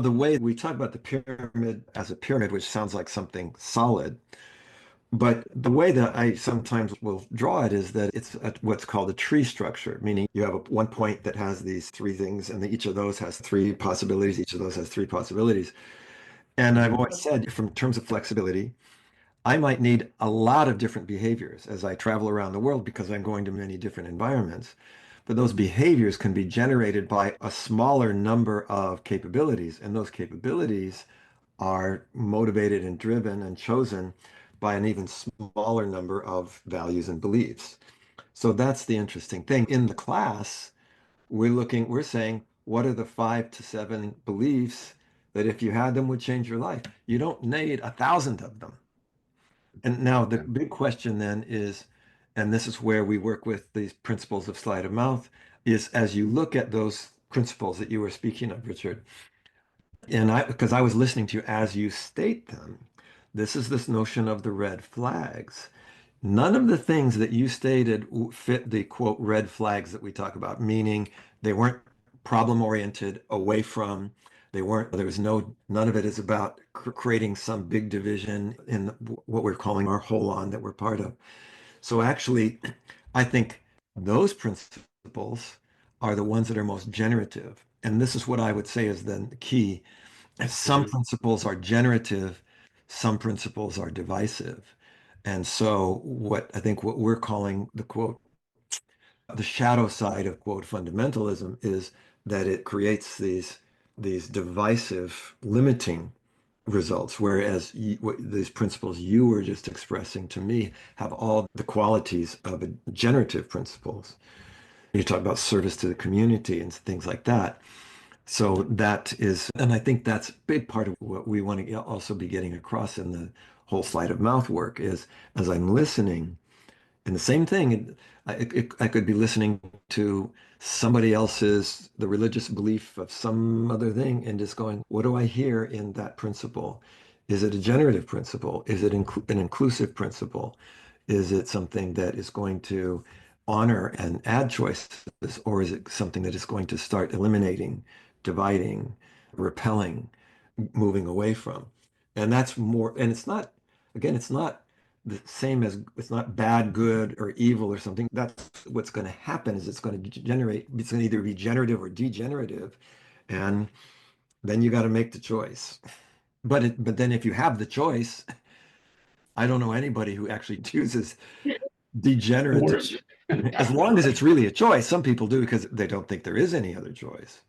The way we talk about the pyramid as a pyramid, which sounds like something solid, but the way that I sometimes will draw it is that it's what's called a tree structure, meaning you have one point that has these three things, and each of those has three possibilities. Each of those has three possibilities. And I've Mhm. always said, from terms of flexibility, I might need a lot of different behaviors as I travel around the world because I'm going to many different environments. But those behaviors can be generated by a smaller number of capabilities, and those capabilities are motivated and driven and chosen by an even smaller number of values and beliefs. So that's the interesting thing. In the class, we're saying, what are the 5 to 7 beliefs that if you had them would change your life? You don't need 1,000 of them. And now the Yeah. big question then is, and this is where we work with these principles of sleight of mouth, is as you look at those principles that you were speaking of, Richard, and because I was listening to you as you state them, this is this notion of the red flags. None of the things that you stated fit the quote red flags that we talk about, meaning they weren't problem oriented, away from, they weren't, there was none of it is about creating some big division in what we're calling our whole on that we're part of. So actually, I think those principles are the ones that are most generative. And this is what I would say is then the key. Some Mhm. principles are generative, some principles are divisive. And so what we're calling the quote, the shadow side of quote fundamentalism is that it creates these divisive limiting results, whereas these principles you were just expressing to me have all the qualities of a generative principles. You talk about service to the community and things like that. So that is, and I think that's a big part of what we want to also be getting across in the whole sleight of mouth work is as I'm listening, and the same thing, I could be listening to somebody else's, the religious belief of some other thing, and just going, what do I hear in that principle? Is it a generative principle? Is it an inclusive principle? Is it something that is going to honor and add choices, or is it something that is going to start eliminating, dividing, repelling, moving away from? And that's more, and it's not, again, it's not the same as it's not bad, good, or evil or something. That's what's going to happen is it's going to generate, it's going to either be generative or degenerative. And then you got to make the choice. But then if you have the choice, I don't know anybody who actually chooses The degenerative, worst. as long as it's really a choice. Some people do because they don't think there is any other choice.